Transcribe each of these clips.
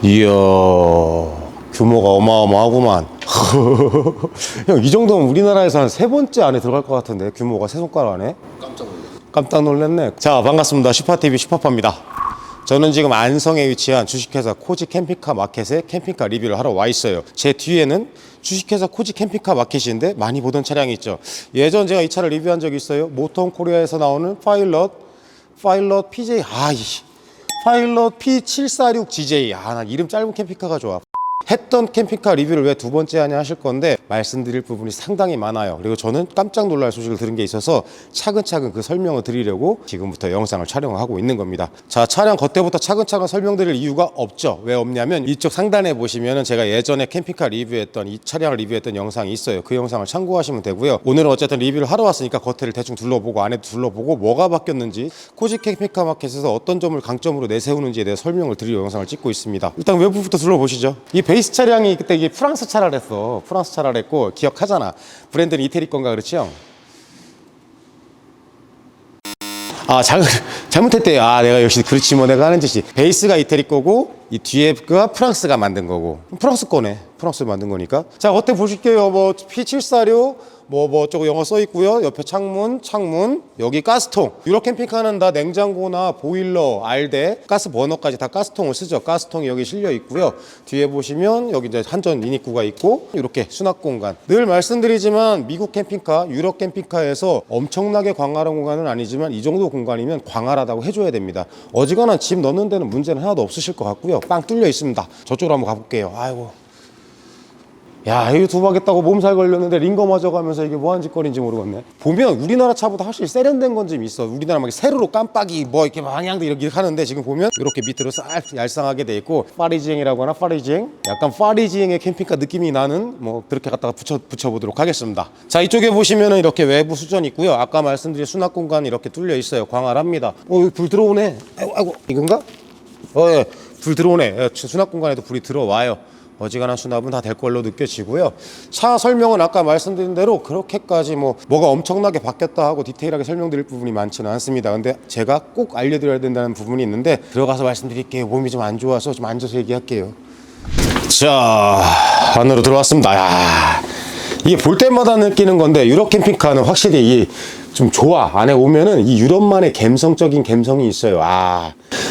이야, 규모가 어마어마하구만. 형, 이 정도면 우리나라에서 한 세 번째 안에 들어갈 것 같은데, 규모가 세 손가락 안에. 깜짝 놀랐네. 자, 반갑습니다. 슈퍼TV 슈퍼파입니다. 저는 지금 안성에 위치한 주식회사 코지 캠핑카 마켓에 캠핑카 리뷰를 하러 와 있어요. 제 뒤에는 주식회사 코지 캠핑카 마켓인데 많이 보던 차량이 있죠. 예전 제가 이 차를 리뷰한 적이 있어요. 모터홈 코리아에서 나오는 파일럿 PJ, 파일럿 P746GJ. 난 이름 짧은 캠핑카가 좋아. 했던 캠핑카 리뷰를 왜 두 번째 하냐 하실 건데, 말씀드릴 부분이 상당히 많아요. 그리고 저는 깜짝 놀랄 소식을 들은 게 있어서 차근차근 그 설명을 드리려고 지금부터 영상을 촬영하고 있는 겁니다. 자, 차량 겉에부터 차근차근 설명드릴 이유가 없죠. 왜 없냐면 이쪽 상단에 보시면은 제가 예전에 캠핑카 리뷰했던, 이 차량을 리뷰했던 영상이 있어요. 그 영상을 참고하시면 되고요. 오늘은 어쨌든 리뷰를 하러 왔으니까 겉에를 대충 둘러보고 안에도 둘러보고 뭐가 바뀌었는지, 코지 캠핑카 마켓에서 어떤 점을 강점으로 내세우는지에 대해 설명을 드리려 영상을 찍고 있습니다. 일단 외부부터 둘러보시죠. 이 베이스 차량이 그때 이게 프랑스 차라랬어. 프랑스 차라랬고, 기억하잖아. 브랜드는 이태리 건가 그렇지 형? 잘못했대요. 내가 역시 그렇지 뭐, 내가 하는 짓이. 베이스가 이태리 거고 이 뒤에가 프랑스가 만든 거고. 프랑스 거네. 프랑스 만든 거니까. 자, 겉에 보실게요. 뭐 P746 저거 영어 써 있고요. 옆에 창문, 여기 가스통. 유럽 캠핑카는 다 냉장고나 보일러, 알대, 가스 버너까지 다 가스통을 쓰죠. 가스통이 여기 실려 있고요. 뒤에 보시면 여기 이제 한전 인입구가 있고, 이렇게 수납 공간. 늘 말씀드리지만 미국 캠핑카, 유럽 캠핑카에서 엄청나게 광활한 공간은 아니지만 이 정도 공간이면 광활하다고 해줘야 됩니다. 어지간한 짐 넣는 데는 문제는 하나도 없으실 것 같고요. 빵 뚫려 있습니다. 저쪽으로 한번 가볼게요. 아이고. 야, 이거 두박했다고 몸살 걸렸는데 링거 맞아가면서 이게 뭐하는 짓거리인지 모르겠네. 보면 우리나라 차보다 확실히 세련된 건 좀 있어. 우리나라 막 세로로 깜빡이 뭐 이렇게 방향도 이렇게 하는데, 지금 보면 이렇게 밑으로 싹 얄쌍하게 돼 있고, 파리지앵이라고 하나? 파리지앵? 약간 파리지앵의 캠핑카 느낌이 나는, 뭐 그렇게 갖다가 붙여보도록 하겠습니다. 자, 이쪽에 보시면은 이렇게 외부 수전 있고요. 아까 말씀드린 수납 공간이 이렇게 뚫려 있어요. 광활합니다. 불 들어오네. 아이고, 이건가? 예, 불 들어오네. 수납 공간에도 불이 들어와요. 어지간한 수납은 다 될 걸로 느껴지고요. 차 설명은 아까 말씀드린 대로 그렇게까지 뭐가 엄청나게 바뀌었다 하고 디테일하게 설명드릴 부분이 많지는 않습니다. 근데 제가 꼭 알려드려야 된다는 부분이 있는데, 들어가서 말씀드릴게요. 몸이 좀 안 좋아서 좀 앉아서 얘기할게요. 자, 안으로 들어왔습니다. 이게 볼 때마다 느끼는 건데, 유럽 캠핑카는 확실히 좀 좋아. 안에 오면은 이 유럽만의 감성적인 감성이 있어요.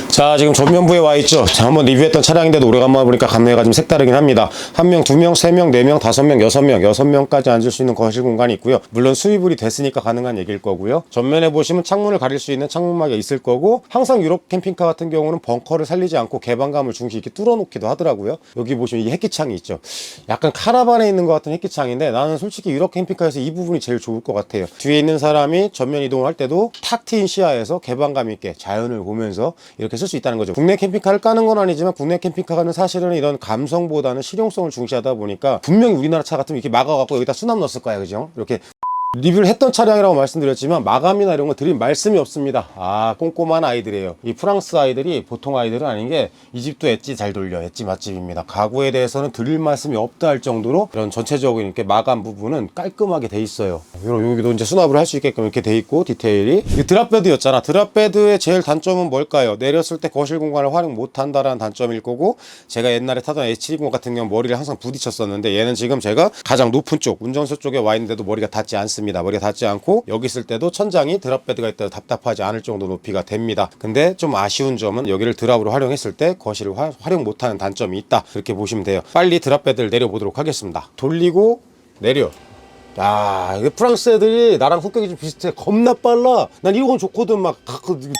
자, 지금 전면부에 와 있죠. 한번 리뷰했던 차량인데도 오래간만에 보니까 감회가 좀 색다르긴 합니다. 1명, 2명, 3명, 4명, 5명, 6명까지 앉을 수 있는 거실 공간이 있고요. 물론 수입이 됐으니까 가능한 얘기일 거고요. 전면에 보시면 창문을 가릴 수 있는 창문막이 있을 거고, 항상 유럽 캠핑카 같은 경우는 벙커를 살리지 않고 개방감을 중시 있게 뚫어놓기도 하더라고요. 여기 보시면 이 햇기창이 있죠. 약간 카라반에 있는 것 같은 햇기창인데, 나는 솔직히 유럽 캠핑카에서 이 부분이 제일 좋을 것 같아요. 뒤에 있는 사람이 전면 이동을 할 때도 탁 트인 시야에서 개방감 있게 자연을 보면서 이렇게 쓸 수 있다는 거죠. 국내 캠핑카를 까는 건 아니지만, 국내 캠핑카는 사실은 이런 감성보다는 실용성을 중시하다 보니까, 분명히 우리나라 차 같으면 이렇게 막아갖고 여기다 수납 넣었을 거야, 그죠? 이렇게 리뷰를 했던 차량이라고 말씀드렸지만 마감이나 이런 거 드릴 말씀이 없습니다. 꼼꼼한 아이들이에요. 이 프랑스 아이들이 보통 아이들은 아닌 게, 이 집도 엣지 잘 돌려. 엣지 맛집입니다. 가구에 대해서는 드릴 말씀이 없다 할 정도로 이런 전체적인 이렇게 마감 부분은 깔끔하게 돼 있어요. 여기도 이제 수납을 할 수 있게끔 이렇게 돼 있고, 디테일이. 이 드랍베드였잖아. 드랍베드의 제일 단점은 뭘까요? 내렸을 때 거실 공간을 활용 못 한다라는 단점일 거고, 제가 옛날에 타던 H70 같은 경우 머리를 항상 부딪혔었는데, 얘는 지금 제가 가장 높은 쪽, 운전석 쪽에 와 있는데도 머리가 닿지 않습니다. 머리가 닿지 않고, 여기 있을 때도 천장이 드랍베드가 있다고 답답하지 않을 정도 높이가 됩니다. 근데 좀 아쉬운 점은 여기를 드랍으로 활용했을 때 거실을 활용 못하는 단점이 있다. 그렇게 보시면 돼요. 빨리 드랍베드를 내려보도록 하겠습니다. 돌리고 내려. 프랑스 애들이 나랑 성격이 좀 비슷해. 겁나 빨라. 난 이건 좋거든. 막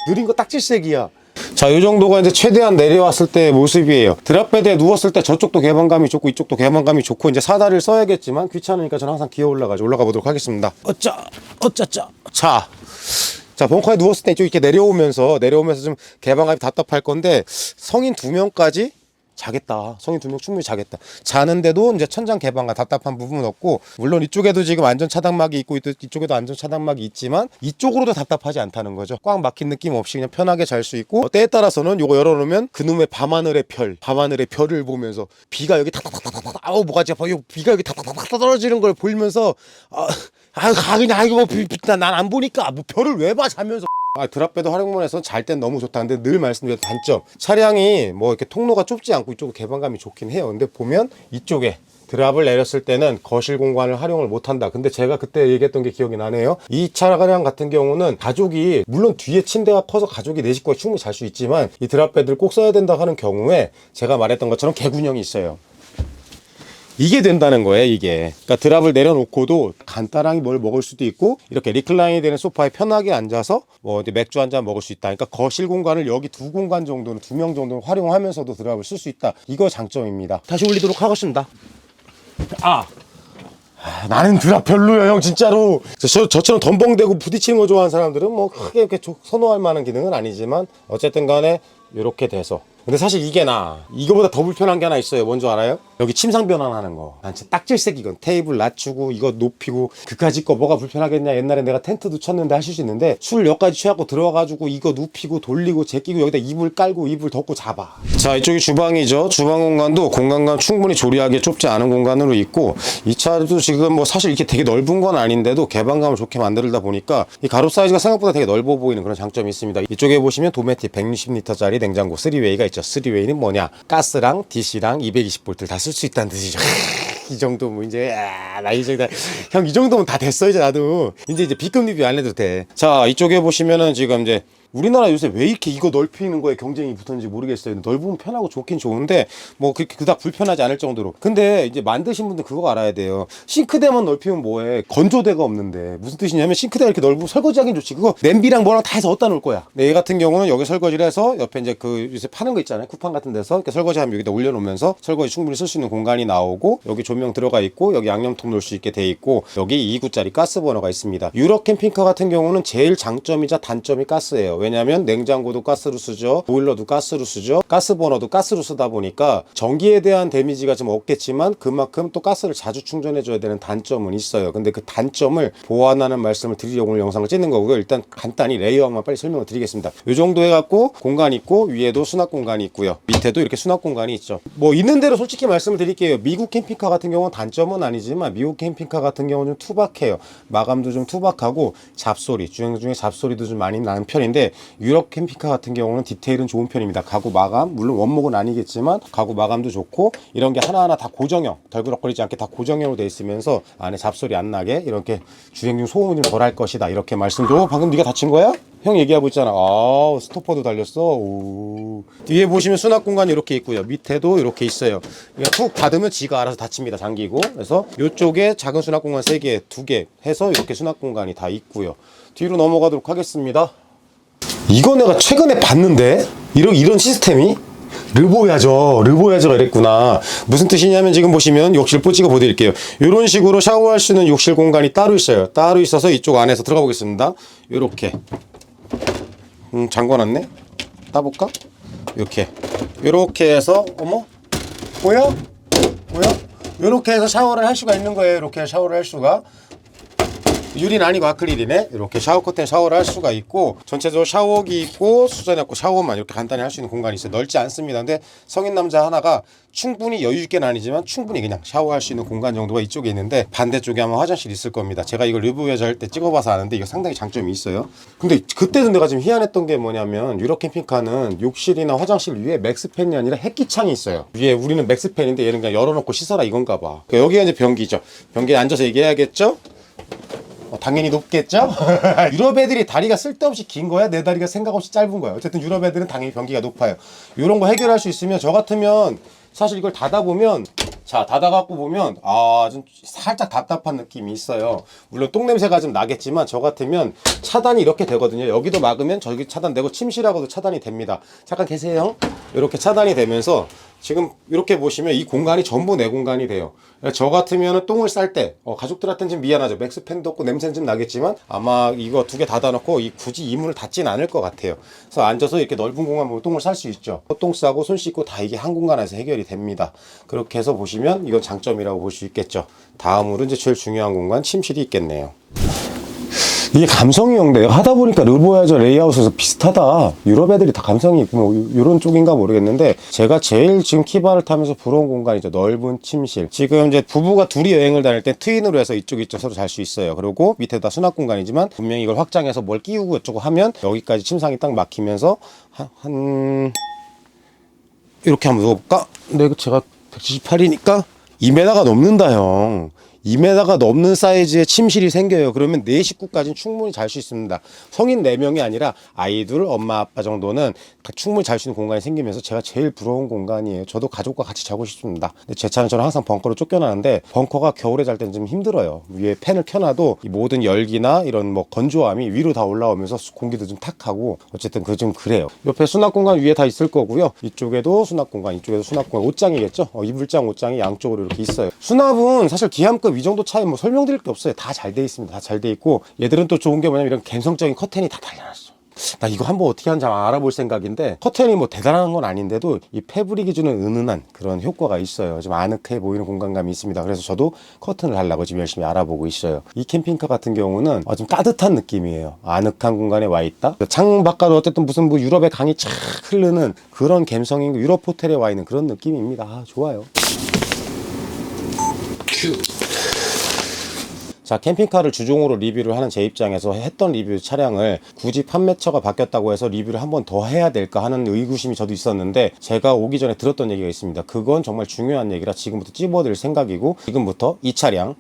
느린 거 딱질색이야. 자, 이 정도가 이제 최대한 내려왔을 때의 모습이에요. 드랍베드에 누웠을 때 저쪽도 개방감이 좋고 이쪽도 개방감이 좋고, 이제 사다리를 써야겠지만 귀찮으니까 저는 항상 기어 올라가 보도록 하겠습니다. 자, 벙커에 누웠을 때 이쪽 이렇게 내려오면서 좀 개방감이 답답할 건데, 성인 2명까지 자겠다. 성인 2명 충분히 자겠다. 자는데도 이제 천장 개방과 답답한 부분은 없고, 물론 이쪽에도 지금 안전 차단막이 있고 이쪽에도 안전 차단막이 있지만 이쪽으로도 답답하지 않다는 거죠. 꽉 막힌 느낌 없이 그냥 편하게 잘 수 있고, 때에 따라서는 요거 열어놓으면 그놈의 밤하늘의 별을 보면서 비가 여기 탁탁탁탁탁, 뭐가지 비가 여기 탁탁탁탁 떨어지는 걸 보면서 그냥 난 안 보니까 뭐 별을 왜 봐 자면서 드랍배드 활용문에서 잘 땐 너무 좋다. 근데 늘 말씀드린 단점, 차량이 뭐 이렇게 통로가 좁지 않고 이쪽 개방감이 좋긴 해요. 근데 보면 이쪽에 드랍을 내렸을 때는 거실 공간을 활용을 못한다. 근데 제가 그때 얘기했던 게 기억이 나네요. 이 차량 같은 경우는 가족이, 물론 뒤에 침대가 커서 가족이 내 식구가 충분히 잘 수 있지만 이 드랍배드를 꼭 써야 된다 하는 경우에 제가 말했던 것처럼 개군형이 있어요. 이게 된다는 거예요, 이게. 그러니까 드랍을 내려놓고도 간단하게 뭘 먹을 수도 있고, 이렇게 리클라인이 되는 소파에 편하게 앉아서 뭐 이제 맥주 한 잔 먹을 수 있다. 그러니까 거실 공간을 여기 두 공간 정도는, 두 명 정도는 활용하면서도 드랍을 쓸 수 있다. 이거 장점입니다. 다시 올리도록 하겠습니다. 나는 드랍 별로야, 형, 진짜로. 저처럼 덤벙대고 부딪히는 거 좋아하는 사람들은 뭐 크게 이렇게 선호할 만한 기능은 아니지만, 어쨌든 간에 이렇게 돼서. 근데 사실 이게 이거보다 더 불편한 게 하나 있어요. 뭔지 알아요? 여기 침상 변환하는 거. 난 진짜 딱질색이건. 테이블 낮추고 이거 높이고 그까짓 거 뭐가 불편하겠냐. 옛날에 내가 텐트도 쳤는데 하실 수 있는데, 술 여기까지 취하고 들어와가지고 이거 눕히고 돌리고 제끼고 여기다 이불 깔고 이불 덮고 잡아. 자, 이쪽이 주방이죠. 주방 공간도 공간감 충분히 조리하기 좁지 않은 공간으로 있고, 이 차도 지금 뭐 사실 이렇게 되게 넓은 건 아닌데도 개방감을 좋게 만들다 보니까 이 가로 사이즈가 생각보다 되게 넓어 보이는 그런 장점이 있습니다. 이쪽에 보시면 도메틱 160L짜리 냉장고 3웨이가 있죠. 3웨이는 뭐냐? 가스랑 DC랑 220V 다 쓸 수 있다는 뜻이죠. 이 정도면 이제 나 이제 형 이 정도면 다 됐어. 이제 나도 이제 B급 리뷰 안 해도 돼. 자, 이쪽에 보시면은 지금 이제 우리나라 요새 왜 이렇게 이거 넓히는 거에 경쟁이 붙었는지 모르겠어요. 넓으면 편하고 좋긴 좋은데 뭐 그닥 불편하지 않을 정도로. 근데 이제 만드신 분들 그거 알아야 돼요. 싱크대만 넓히면 뭐해? 건조대가 없는데. 무슨 뜻이냐면 싱크대가 이렇게 넓으면 설거지하긴 좋지. 그거 냄비랑 뭐랑 다 해서 어디다 놓을 거야. 근데 얘 같은 경우는 여기 설거지를 해서 옆에 이제 그 요새 파는 거 있잖아요. 쿠팡 같은 데서 이렇게 설거지하면 여기다 올려놓으면서 설거지 충분히 쓸 수 있는 공간이 나오고, 여기 조명 들어가 있고, 여기 양념통 놓을 수 있게 돼 있고, 여기 2구짜리 가스 버너가 있습니다. 유럽 캠핑카 같은 경우는 제일 장점이자 단점이 가스예요. 왜냐면 냉장고도 가스로 쓰죠. 보일러도 가스로 쓰죠. 가스버너도 가스로 쓰다 보니까 전기에 대한 데미지가 좀 없겠지만 그만큼 또 가스를 자주 충전해줘야 되는 단점은 있어요. 근데 그 단점을 보완하는 말씀을 드리려고 오늘 영상을 찍는 거고요. 일단 간단히 레이어만 빨리 설명을 드리겠습니다. 이 정도 해갖고 공간이 있고, 위에도 수납 공간이 있고요. 밑에도 이렇게 수납 공간이 있죠. 뭐 있는 대로 솔직히 말씀을 드릴게요. 미국 캠핑카 같은 경우는 단점은 아니지만 미국 캠핑카 같은 경우는 좀 투박해요. 마감도 좀 투박하고 잡소리, 주행 중에 잡소리도 좀 많이 나는 편인데, 유럽 캠핑카 같은 경우는 디테일은 좋은 편입니다. 가구 마감, 물론 원목은 아니겠지만 가구 마감도 좋고, 이런 게 하나하나 다 고정형, 덜그럭거리지 않게 다 고정형으로 돼 있으면서 안에 잡소리 안 나게 이렇게 주행 중 소음을 좀 덜 할 것이다, 이렇게 말씀도. 방금 네가 다친 거야? 형 얘기하고 있잖아. 스토퍼도 달렸어. 오. 뒤에 보시면 수납 공간이 이렇게 있고요. 밑에도 이렇게 있어요. 그러니까 툭 닫으면 지가 알아서 닫힙니다. 잠기고. 그래서 이쪽에 작은 수납 공간 3개, 2개 해서 이렇게 수납 공간이 다 있고요. 뒤로 넘어가도록 하겠습니다. 이거 내가 최근에 봤는데 이런 시스템이 르보야저가 이랬구나. 무슨 뜻이냐면 지금 보시면 욕실 찍어 보여드릴게요. 이런 식으로 샤워할 수 있는 욕실 공간이 따로 있어요. 따로 있어서 이쪽 안에서 들어가 보겠습니다. 요렇게 잠궈놨네. 따볼까? 이렇게 해서 보여? 이렇게 해서 샤워를 할 수가 있는 거예요. 이렇게 샤워를 할 수가. 유리는 아니고 아크릴이네. 이렇게 샤워 커튼 샤워를 할 수가 있고, 전체적으로 샤워기 있고 수전이 없고 샤워만 이렇게 간단히 할 수 있는 공간이 있어요. 넓지 않습니다. 근데 성인 남자 하나가 충분히 여유 있게는 아니지만 충분히 그냥 샤워할 수 있는 공간 정도가 이쪽에 있는데, 반대쪽에 아마 화장실이 있을 겁니다. 제가 이걸 리뷰에서 할 때 찍어봐서 아는데 이거 상당히 장점이 있어요. 근데 그때도 내가 지금 희한했던 게 뭐냐면, 유럽 캠핑카는 욕실이나 화장실 위에 맥스팬이 아니라 햇기창이 있어요. 위에 우리는 맥스팬인데 얘는 그냥 열어놓고 씻어라 이건가 봐. 여기가 이제 변기죠. 변기에 앉아서 얘기해야겠죠? 당연히 높겠죠? 유럽 애들이 다리가 쓸데없이 긴 거야? 내 다리가 생각 없이 짧은 거야? 어쨌든 유럽 애들은 당연히 변기가 높아요. 이런 거 해결할 수 있으면, 저 같으면 사실 이걸 닫아보면, 자, 닫아갖고 보면 좀 살짝 답답한 느낌이 있어요. 물론 똥냄새가 좀 나겠지만 저 같으면 차단이 이렇게 되거든요. 여기도 막으면 저기 차단되고, 침실하고도 차단이 됩니다. 잠깐 계세요. 이렇게 차단이 되면서 지금 이렇게 보시면 이 공간이 전부 내 공간이 돼요. 저 같으면 똥을 쌀 때 가족들한테는 좀 미안하죠. 맥스팬도 없고 냄새는 좀 나겠지만 아마 이거 2개 닫아놓고 굳이 이 문을 닫진 않을 것 같아요. 그래서 앉아서 이렇게 넓은 공간 보면 똥을 쌀 수 있죠. 똥 싸고 손 씻고 다 이게 한 공간에서 해결이 됩니다. 그렇게 해서 보시면 이건 장점이라고 볼 수 있겠죠. 다음으로 이제 제일 중요한 공간, 침실이 있겠네요. 이게 감성이형 내가 하다 보니까 르보야저 레이아웃에서 비슷하다. 유럽 애들이 다 감성이 있고 뭐 이런 쪽인가 모르겠는데 제가 제일 지금 키바를 타면서 부러운 공간이죠. 넓은 침실. 지금 이제 부부가 둘이 여행을 다닐 때 트윈으로 해서 이쪽 서로 잘 수 있어요. 그리고 밑에다 수납 공간이지만 분명히 이걸 확장해서 뭘 끼우고 어쩌고 하면 여기까지 침상이 딱 막히면서 한 이렇게 한번 누워볼까? 근데 제가 178이니까 2m가 넘는다 형. 2m가 넘는 사이즈의 침실이 생겨요. 그러면 4식구까지는 충분히 잘 수 있습니다. 성인 4명이 아니라 아이들, 엄마, 아빠 정도는 충분히 잘 수 있는 공간이 생기면서 제가 제일 부러운 공간이에요. 저도 가족과 같이 자고 싶습니다. 근데 제 차는 저는 항상 벙커로 쫓겨나는데 벙커가 겨울에 잘 때는 좀 힘들어요. 위에 팬을 켜놔도 이 모든 열기나 이런 뭐 건조함이 위로 다 올라오면서 공기도 좀 탁하고 어쨌든 좀 그래요. 옆에 수납 공간 위에 다 있을 거고요. 이쪽에도 수납 공간, 이쪽에도 수납 공간, 옷장이겠죠? 이불장, 옷장이 양쪽으로 이렇게 있어요. 수납은 사실 기암급 이 정도 차이 뭐 설명드릴 게 없어요. 다 잘 돼 있습니다. 다 잘 돼 있고 얘들은 또 좋은 게 뭐냐면 이런 감성적인 커튼이 다 달려놨어. 나 이거 한번 어떻게 하는지 알아볼 생각인데 커튼이 뭐 대단한 건 아닌데도 이 패브릭이 주는 은은한 그런 효과가 있어요. 좀 아늑해 보이는 공간감이 있습니다. 그래서 저도 커튼을 하려고 지금 열심히 알아보고 있어요. 이 캠핑카 같은 경우는 좀 따뜻한 느낌이에요. 아늑한 공간에 와 있다. 창 바깥으로 어쨌든 무슨 뭐 유럽의 강이 쫙 흐르는 그런 감성인 유럽 호텔에 와 있는 그런 느낌입니다. 좋아요. 큐. 자, 캠핑카를 주종으로 리뷰를 하는 제 입장에서 했던 리뷰 차량을 굳이 판매처가 바뀌었다고 해서 리뷰를 한 번 더 해야 될까 하는 의구심이 저도 있었는데 제가 오기 전에 들었던 얘기가 있습니다. 그건 정말 중요한 얘기라 지금부터 찝어드릴 생각이고 지금부터 이 차량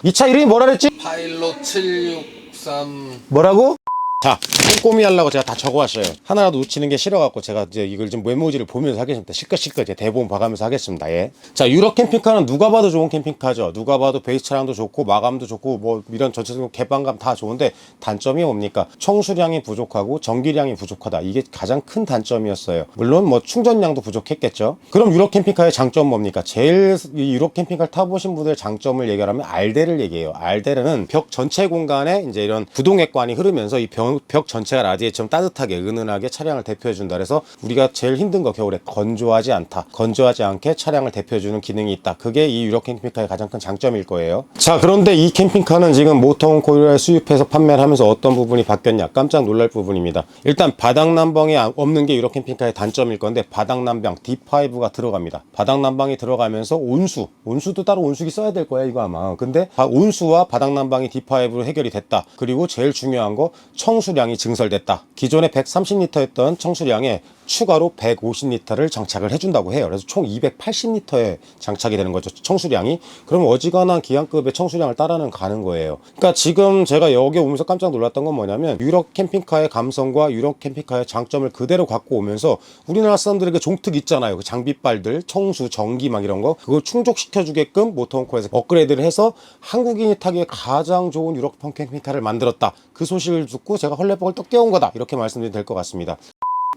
이 차 이름이 뭐라 그랬지? 파일럿 763 뭐라고? 자, 꼼꼼히 하려고 제가 다 적어왔어요. 하나라도 놓치는 게 싫어갖고 제가 이제 이걸 좀 메모지를 보면서 하겠습니다. 실컷 이제 대본 봐가면서 하겠습니다. 예. 자, 유럽 캠핑카는 누가 봐도 좋은 캠핑카죠. 누가 봐도 베이스 차량도 좋고 마감도 좋고 뭐 이런 전체적인 개방감 다 좋은데 단점이 뭡니까? 청수량이 부족하고 전기량이 부족하다. 이게 가장 큰 단점이었어요. 물론 뭐 충전량도 부족했겠죠. 그럼 유럽 캠핑카의 장점은 뭡니까? 제일 이 유럽 캠핑카를 타보신 분들의 장점을 얘기하면 알데를 얘기해요. 알데르는 벽 전체 공간에 이제 이런 부동액관이 흐르면서 이 벽 전체가 라디에이처럼 따뜻하게 은은하게 차량을 대표해준다. 그래서 우리가 제일 힘든 거 겨울에 건조하지 않다. 건조하지 않게 차량을 대표해주는 기능이 있다. 그게 이 유럽 캠핑카의 가장 큰 장점일 거예요. 자, 그런데 이 캠핑카는 지금 모터홈 코리아에 수입해서 판매를 하면서 어떤 부분이 바뀌었냐 깜짝 놀랄 부분입니다. 일단 바닥난방이 없는 게 유럽 캠핑카의 단점일 건데 바닥난방 D5가 들어갑니다. 바닥난방이 들어가면서 온수도 따로 온수기 써야 될 거야 이거 아마. 근데 온수와 바닥난방이 D5로 해결이 됐다. 그리고 제일 중요한 거 청수량이 증설됐다. 기존에 130리터였던 청수량에 추가로 150리터를 장착을 해준다고 해요. 그래서 총 280리터에 장착이 되는 거죠. 청수량이. 그럼 어지간한 기관급의 청수량을 따라는 가는 거예요. 그러니까 지금 제가 여기 오면서 깜짝 놀랐던 건 뭐냐면 유럽 캠핑카의 감성과 유럽 캠핑카의 장점을 그대로 갖고 오면서 우리나라 사람들에게 종특 있잖아요. 그 장비빨들, 청수, 전기 막 이런 거 그걸 충족시켜주게끔 모터홈코에서 업그레이드를 해서 한국인이 타기에 가장 좋은 유럽 캠핑카를 만들었다. 그 소식을 듣고 제가 헐레벌떡 떡 깨운 거다. 이렇게 말씀드리면 될 것 같습니다.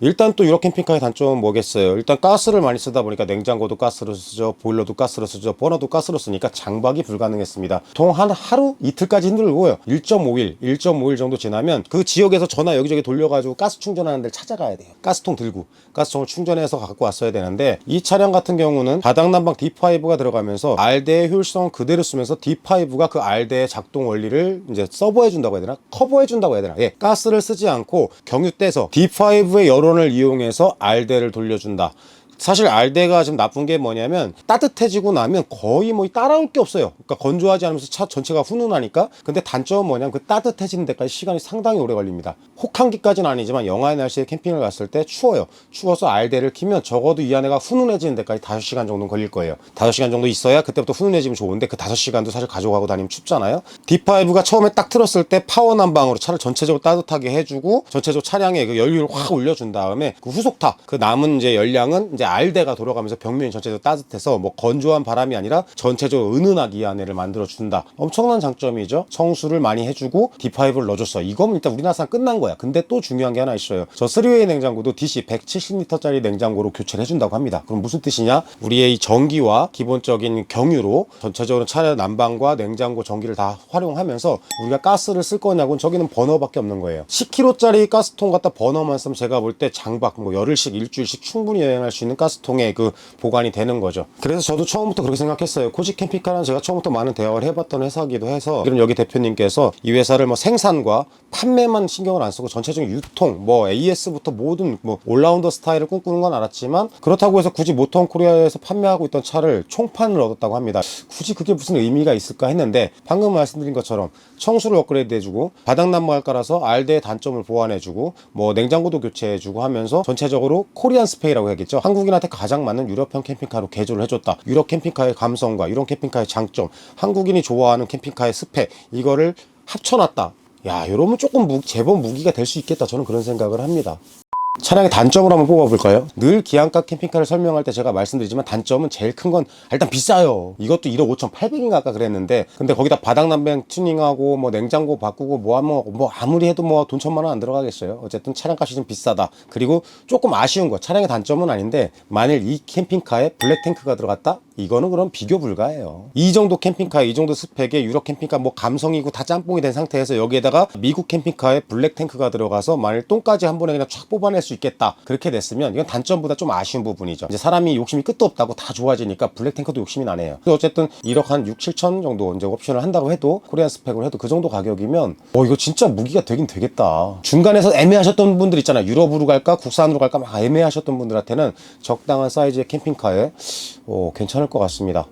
일단 또 유럽 캠핑카의 단점은 뭐겠어요? 일단 가스를 많이 쓰다 보니까 냉장고도 가스로 쓰죠, 보일러도 가스로 쓰죠, 버너도 가스로 쓰니까 장박이 불가능했습니다. 보통 한 하루 이틀까지 힘들고요. 1.5일 정도 지나면 그 지역에서 전화 여기저기 돌려가지고 가스 충전하는 데를 찾아가야 돼요. 가스통 들고 가스통을 충전해서 갖고 왔어야 되는데 이 차량 같은 경우는 바닥난방 D5가 들어가면서 알데의 효율성을 그대로 쓰면서 D5가 그 알데의 작동 원리를 이제 서버해준다고 해야 되나? 커버해준다고 해야 되나? 예, 가스를 쓰지 않고 경유 떼서 D5의 여러 을 이용해서 알데를 돌려준다. 사실 알데가 지금 나쁜 게 뭐냐면 따뜻해지고 나면 거의 뭐 따라올 게 없어요. 그러니까 건조하지 않으면서 차 전체가 훈훈하니까. 근데 단점은 뭐냐면 그 따뜻해지는 데까지 시간이 상당히 오래 걸립니다. 혹한기까지는 아니지만 영하의 날씨에 캠핑을 갔을 때 추워요. 추워서 알데를 키면 적어도 이 안에가 훈훈해지는 데까지 5시간 정도는 걸릴 거예요. 5시간 정도 있어야 그때부터 훈훈해지면 좋은데 그 5시간도 사실 가져가고 다니면 춥잖아요. D5가 처음에 딱 틀었을 때 파워 난방으로 차를 전체적으로 따뜻하게 해주고 전체적으로 차량에 그 연료를 확 올려준 다음에 그 후속타 그 남은 이제 열량은 이제 알데가 돌아가면서 벽면이 전체적으로 따뜻해서 뭐 건조한 바람이 아니라 전체적으로 은은하게 이 안에를 만들어준다. 엄청난 장점이죠. 청수를 많이 해주고 D5를 넣어줬어. 이거면 일단 우리나라 산 끝난 거야. 근데 또 중요한 게 하나 있어요. 저 3웨이 냉장고도 DC 170리터짜리 냉장고로 교체를 해준다고 합니다. 그럼 무슨 뜻이냐? 우리의 이 전기와 기본적인 경유로 전체적으로 차량 난방과 냉장고 전기를 다 활용하면서 우리가 가스를 쓸 거냐고는 저기는 버너밖에 없는 거예요. 10kg짜리 가스통 갖다 버너만 쓰면 제가 볼 때 장박 뭐 열흘씩 일주일씩 충분히 여행할 수 있는 있는 가스통에 그 보관이 되는 거죠. 그래서 저도 처음부터 그렇게 생각했어요. 코지 캠핑카는 제가 처음부터 많은 대화를 해봤던 회사이기도 해서 그럼 여기 대표님께서 이 회사를 뭐 생산과 판매만 신경을 안 쓰고 전체적인 유통, 뭐 AS부터 모든 뭐 올라운더 스타일을 꿈꾸는 건 알았지만 그렇다고 해서 굳이 모터홈 코리아에서 판매하고 있던 차를 총판을 얻었다고 합니다. 굳이 그게 무슨 의미가 있을까 했는데 방금 말씀드린 것처럼 청수를 업그레이드 해주고 바닥 난방을 깔아서 알대의 단점을 보완해주고 뭐 냉장고도 교체해주고 하면서 전체적으로 코리안 스페이라고 해야겠죠. 한국인한테 가장 맞는 유럽형 캠핑카로 개조를 해줬다. 유럽 캠핑카의 감성과 유럽 캠핑카의 장점, 한국인이 좋아하는 캠핑카의 스펙, 이거를 합쳐놨다. 야, 이러면 조금 제법 무기가 될 수 있겠다. 저는 그런 생각을 합니다. 차량의 단점을 한번 뽑아볼까요? 늘 기안가 캠핑카를 설명할 때 제가 말씀드리지만 단점은 제일 큰 건 일단 비싸요. 이것도 1억 5,800인가 아까 그랬는데 근데 거기다 바닥 난방 튜닝하고 뭐 냉장고 바꾸고 뭐 아무리 해도 뭐 돈 1,000만 원 안 들어가겠어요. 어쨌든 차량값이 좀 비싸다. 그리고 조금 아쉬운 거, 차량의 단점은 아닌데 만일 이 캠핑카에 블랙 탱크가 들어갔다? 이거는 그럼 비교 불가해요. 이 정도 캠핑카에 이 정도 스펙에 유럽 캠핑카 뭐 감성이고 다 짬뽕이 된 상태에서 여기에다가 미국 캠핑카에 블랙 탱크가 들어가서 만일 똥까지 한 번에 그냥 촥 뽑아낼 수 있겠다. 그렇게 됐으면 이건 단점보다 좀 아쉬운 부분이죠. 이제 사람이 욕심이 끝도 없다고 다 좋아지니까 블랙 탱크도 욕심이 나네요. 어쨌든 1억 한 6, 7천 정도 이제 옵션을 한다고 해도 코리안 스펙으로 해도 그 정도 가격이면 이거 진짜 무기가 되긴 되겠다. 중간에서 애매하셨던 분들 있잖아요. 유럽으로 갈까 국산으로 갈까 막 애매하셨던 분들한테는 적당한 사이즈의 캠핑카에 괜찮을 것 같습니다.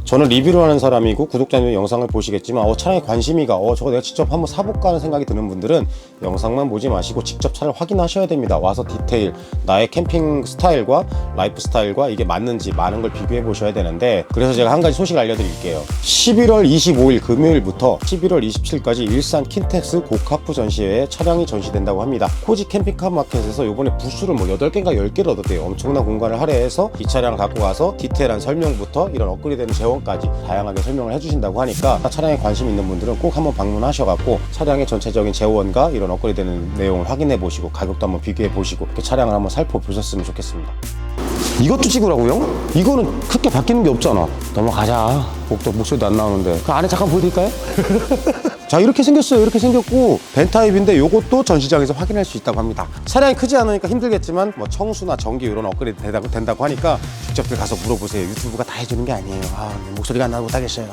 저는 리뷰를 하는 사람이고 구독자님 영상을 보시겠지만 차량에 관심이가 저거 내가 직접 한번 사볼까 하는 생각이 드는 분들은 영상만 보지 마시고 직접 차를 확인하셔야 됩니다. 와서 디테일, 나의 캠핑 스타일과 라이프 스타일과 이게 맞는지 많은 걸 비교해 보셔야 되는데 그래서 제가 한 가지 소식 알려드릴게요. 11월 25일 금요일부터 11월 27일까지 일산 킨텍스 고카프 전시회에 차량이 전시된다고 합니다. 코지 캠핑카 마켓에서 이번에 부스를 뭐 8개인가 10개를 얻었대요. 엄청난 공간을 할애해서 이 차량을 갖고 가서 디테일한 설명부터 이런 업그레이드되는 재원까지 다양하게 설명을 해주신다고 하니까 차량에 관심 있는 분들은 꼭 한번 방문하셔갖고 차량의 전체적인 재원과 이런 업그레이드되는 내용을 확인해 보시고 가격도 한번 비교해 보시고 이렇게 차량을 한번 살펴보셨으면 좋겠습니다. 이것도 찍으라고요? 이거는 크게 바뀌는 게 없잖아. 넘어가자. 목소리도 안 나오는데 그 안에 잠깐 보여드릴까요? 자, 이렇게 생겼어요. 이렇게 생겼고 벤타입인데 요것도 전시장에서 확인할 수 있다고 합니다. 차량이 크지 않으니까 힘들겠지만 뭐 청수나 전기 이런 업그레이드 된다고 하니까 직접 가서 물어보세요. 유튜브가 다 해주는 게 아니에요. 목소리가 안 나고 못하겠어요.